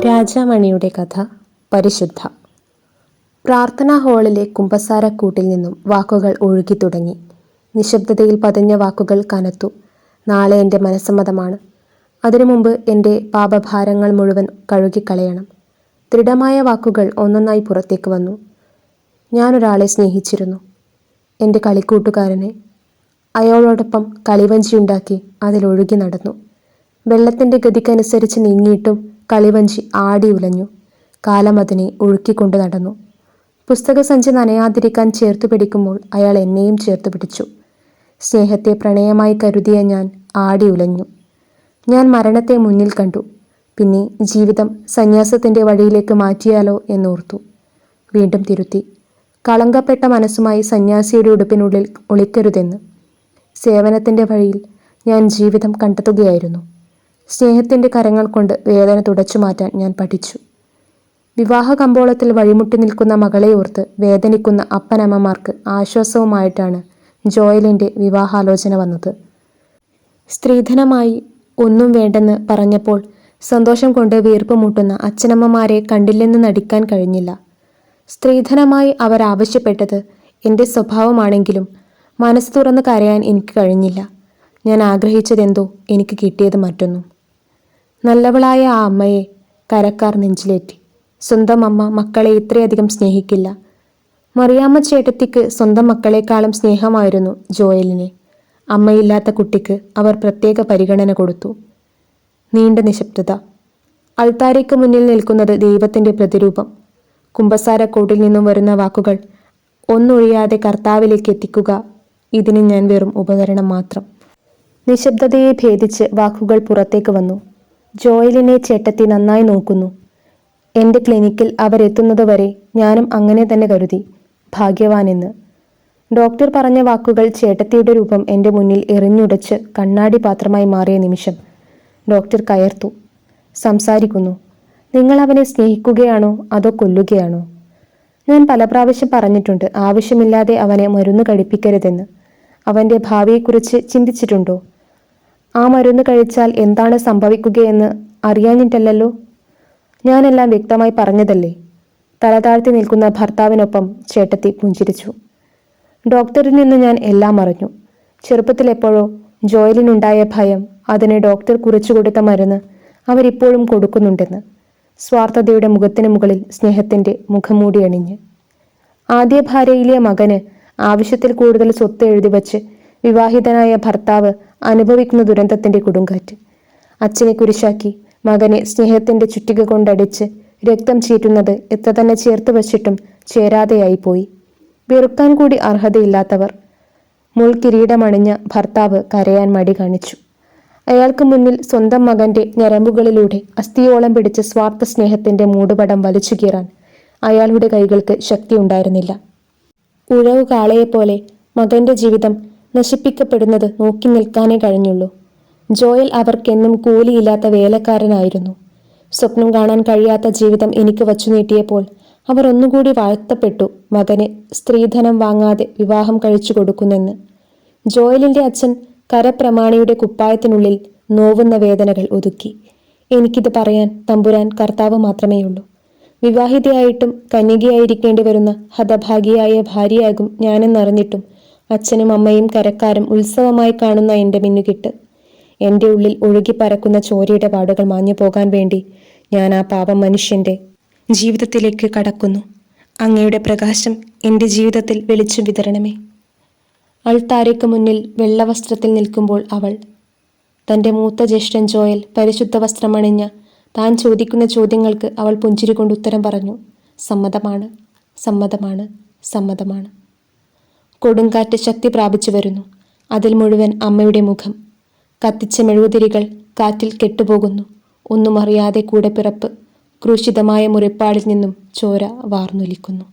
രാജാമണിയുടെ കഥ പരിശുദ്ധ. പ്രാർത്ഥനാ ഹാളിലെ കുമ്പസാരക്കൂട്ടിൽ നിന്നും വാക്കുകൾ ഒഴുകിത്തുടങ്ങി. നിശബ്ദതയിൽ പതിഞ്ഞ വാക്കുകൾ കനത്തു. നാളെ എൻ്റെ മനസ്സമ്മതമാണ്. അതിനു മുമ്പ് എൻ്റെ പാപഭാരങ്ങൾ മുഴുവൻ കഴുകിക്കളയണം. ദൃഢമായ വാക്കുകൾ ഒന്നൊന്നായി പുറത്തേക്ക് വന്നു. ഞാനൊരാളെ സ്നേഹിച്ചിരുന്നു, എൻ്റെ കളിക്കൂട്ടുകാരനെ. അയാളോടൊപ്പം കളിവഞ്ചിയുണ്ടാക്കി അതിലൊഴുകി നടന്നു. വെള്ളത്തിൻ്റെ ഗതിക്കനുസരിച്ച് നീങ്ങിയിട്ടും കളിവഞ്ചി ആടി ഉലഞ്ഞു. കാലം അതിനെ ഒഴുക്കിക്കൊണ്ട് നടന്നു. പുസ്തകസഞ്ചി നനയാതിരിക്കാൻ ചേർത്തു പിടിക്കുമ്പോൾ അയാൾ എന്നെയും ചേർത്തു പിടിച്ചു. സ്നേഹത്തെ പ്രണയമായി കരുതിയ ഞാൻ ആടി ഉലഞ്ഞു. ഞാൻ മരണത്തെ മുന്നിൽ കണ്ടു. പിന്നെ ജീവിതം സന്യാസത്തിൻ്റെ വഴിയിലേക്ക് മാറ്റിയാലോ എന്നോർത്തു. വീണ്ടും തിരുത്തി. കളങ്കപ്പെട്ട മനസ്സുമായി സന്യാസിയുടെ ഉടുപ്പിനുള്ളിൽ ഒളിക്കരുതെന്ന്. സേവനത്തിൻ്റെ വഴിയിൽ ഞാൻ ജീവിതം കണ്ടെത്തുകയായിരുന്നു. സ്നേഹത്തിൻ്റെ കരങ്ങൾ കൊണ്ട് വേദന തുടച്ചു മാറ്റാൻ ഞാൻ പഠിച്ചു. വിവാഹ കമ്പോളത്തിൽ വഴിമുട്ടി നിൽക്കുന്ന മകളെ ഓർത്ത് വേദനിക്കുന്ന അപ്പനമ്മമാർക്ക് ആശ്വാസവുമായിട്ടാണ് ജോയലിൻ്റെ വിവാഹാലോചന വന്നത്. സ്ത്രീധനമായി ഒന്നും വേണ്ടെന്ന് പറഞ്ഞപ്പോൾ സന്തോഷം കൊണ്ട് വീർപ്പ് മുട്ടുന്ന അച്ഛനമ്മമാരെ കണ്ടില്ലെന്ന് നടിക്കാൻ കഴിഞ്ഞില്ല. സ്ത്രീധനമായി അവരാവശ്യപ്പെട്ടത് എൻ്റെ സ്വഭാവമാണെങ്കിലും മനസ്സ് തുറന്ന് കരയാൻ എനിക്ക് കഴിഞ്ഞില്ല. ഞാൻ ആഗ്രഹിച്ചതെന്തോ, എനിക്ക് കിട്ടിയത് മറ്റൊന്നും. നല്ലവളായ ആ അമ്മയെ കരക്കാർ നെഞ്ചിലേറ്റി. സ്വന്തം അമ്മ മക്കളെ ഇത്രയധികം സ്നേഹിക്കില്ല. മറിയാമ്മ ചേട്ടത്തിക്ക് സ്വന്തം മക്കളെക്കാളും സ്നേഹമായിരുന്നു ജോയലിനെ. അമ്മയില്ലാത്ത കുട്ടിക്ക് അവർ പ്രത്യേക പരിഗണന കൊടുത്തു. നീണ്ട നിശബ്ദത. അൾത്താരയ്ക്ക് മുന്നിൽ നിൽക്കുന്നത് ദൈവത്തിൻ്റെ പ്രതിരൂപം. കുമ്പസാരക്കൂട്ടിൽ നിന്നും വരുന്ന വാക്കുകൾ ഒന്നൊഴിയാതെ കർത്താവിലേക്ക് എത്തിക്കുക. ഇതിന് ഞാൻ വെറും ഉപകരണം മാത്രം. നിശബ്ദതയെ ഭേദിച്ച് വാക്കുകൾ പുറത്തേക്ക് വന്നു. ജോയലിനെ ചേട്ടത്തി നന്നായി നോക്കുന്നു. എൻ്റെ ക്ലിനിക്കിൽ അവരെത്തുന്നതുവരെ ഞാനും അങ്ങനെ തന്നെ കരുതി, ഭാഗ്യവാനെന്ന്. ഡോക്ടർ പറഞ്ഞ വാക്കുകൾ ചേട്ടത്തിയുടെ രൂപം എൻ്റെ മുന്നിൽ എറിഞ്ഞുടച്ച് കണ്ണാടി പാത്രമായി മാറിയ നിമിഷം ഡോക്ടർ കയർത്തു. സംസാരിക്കുന്നു. നിങ്ങൾ അവനെ സ്നേഹിക്കുകയാണോ അതോ കൊല്ലുകയാണോ? ഞാൻ പല പ്രാവശ്യം പറഞ്ഞിട്ടുണ്ട്, ആവശ്യമില്ലാതെ അവനെ മരുന്ന് കഴിപ്പിക്കരുതെന്ന്. അവൻ്റെ ഭാവിയെക്കുറിച്ച് ചിന്തിച്ചിട്ടുണ്ടോ? ആ മരുന്ന് കഴിച്ചാൽ എന്താണ് സംഭവിക്കുകയെന്ന് അറിയാഞ്ഞിട്ടല്ലോ. ഞാനെല്ലാം വ്യക്തമായി പറഞ്ഞതല്ലേ. തലതാഴ്ത്തി നിൽക്കുന്ന ഭർത്താവിനൊപ്പം ചേട്ടത്തി പുഞ്ചിരിച്ചു. ഡോക്ടറിൽ നിന്ന് ഞാൻ എല്ലാം അറിഞ്ഞു. ചെറുപ്പത്തിലെപ്പോഴോ ജോയലിനുണ്ടായ ഭയം, അതിന് ഡോക്ടർ കുറിച്ചു കൊടുത്ത മരുന്ന് അവരിപ്പോഴും കൊടുക്കുന്നുണ്ടെന്ന്. സ്വാർത്ഥതയുടെ മുഖത്തിന് മുകളിൽ സ്നേഹത്തിൻ്റെ മുഖംമൂടി അണിഞ്ഞ്. ആദ്യ ഭാര്യയിലെ മകന് ആവശ്യത്തിൽ കൂടുതൽ സ്വത്ത് എഴുതി വച്ച് വിവാഹിതനായ ഭർത്താവ് അനുഭവിക്കുന്ന ദുരന്തത്തിൻ്റെ കൊടുങ്കാറ്റ്. അച്ഛനെ കുരിശാക്കി മകനെ സ്നേഹത്തിൻ്റെ ചുറ്റിക കൊണ്ടടിച്ച് രക്തം ചീറ്റുന്നത് എത്ര തന്നെ ചേർത്ത് വച്ചിട്ടും ചേരാതെയായി പോയി. വെറുക്കാൻ കൂടി അർഹതയില്ലാത്തവർ. മുൾക്കിരീടമണിഞ്ഞ ഭർത്താവ് കരയാൻ മടി കാണിച്ചു. അയാൾക്ക് മുന്നിൽ സ്വന്തം മകൻ്റെ ഞരമ്പുകളിലൂടെ അസ്ഥിയോളം പിടിച്ച് സ്വാർത്ഥ സ്നേഹത്തിൻ്റെ മൂടുപടം വലിച്ചു കീറാൻ അയാളുടെ കൈകൾക്ക് ശക്തിയുണ്ടായിരുന്നില്ല. ഉഴവു കാളയെപ്പോലെ മകൻ്റെ ജീവിതം നശിപ്പിക്കപ്പെടുന്നത് നോക്കി നിൽക്കാനേ കഴിഞ്ഞുള്ളൂ. ജോയൽ അവർക്കെന്നും കൂലിയില്ലാത്ത വേലക്കാരനായിരുന്നു. സ്വപ്നം കാണാൻ കഴിയാത്ത ജീവിതം എനിക്ക് വച്ചു നീട്ടിയപ്പോൾ അവർ ഒന്നുകൂടി വാഴ്ത്തപ്പെട്ടു. മകന് സ്ത്രീധനം വാങ്ങാതെ വിവാഹം കഴിച്ചു കൊടുക്കുന്നെന്ന്. ജോയലിൻ്റെ അച്ഛൻ കരപ്രമാണിയുടെ കുപ്പായത്തിനുള്ളിൽ നോവുന്ന വേദനകൾ ഒതുക്കി. എനിക്കിത് പറയാൻ തമ്പുരാൻ കർത്താവ് മാത്രമേയുള്ളൂ. വിവാഹിതയായിട്ടും കന്യകയായിരിക്കേണ്ടി വരുന്ന ഹതഭാഗിയായ ഭാര്യയാകും ഞാനെന്നറിഞ്ഞിട്ടും അച്ഛനും അമ്മയും കരക്കാരും ഉത്സവമായി കാണുന്ന എൻ്റെ മിന്നുകിട്ട്. എൻ്റെ ഉള്ളിൽ ഒഴുകി പരക്കുന്ന ചോരയുടെ പാടുകൾ മാഞ്ഞു പോകാൻ വേണ്ടി ഞാൻ ആ പാപം മനുഷ്യൻ്റെ ജീവിതത്തിലേക്ക് കടക്കുന്നു. അങ്ങയുടെ പ്രകാശം എൻ്റെ ജീവിതത്തിൽ വെളിച്ചം വിതരണമേ. അൾത്താരയ്ക്ക് മുന്നിൽ വെള്ളവസ്ത്രത്തിൽ നിൽക്കുമ്പോൾ അവൾ, തൻ്റെ മൂത്ത ജ്യേഷ്ഠൻ ജോയൽ പരിശുദ്ധ വസ്ത്രമണിഞ്ഞ താൻ ചോദിക്കുന്ന ചോദ്യങ്ങൾക്ക് അവൾ പുഞ്ചിരി കൊണ്ട് ഉത്തരം പറഞ്ഞു. സമ്മതമാണ്, സമ്മതമാണ്, സമ്മതമാണ്. കൊടുങ്കാറ്റ് ശക്തി പ്രാപിച്ചു വരുന്നു. അതിൽ മുഴുവൻ അമ്മയുടെ മുഖം. കത്തിച്ച മെഴുകുതിരികൾ കാറ്റിൽ കെട്ടുപോകുന്നു. ഒന്നും അറിയാതെ കൂടെ പിറപ്പ്. ക്രൂശിതമായ മുറിപ്പാടിൽ നിന്നും ചോര വാർന്നൊലിക്കുന്നു.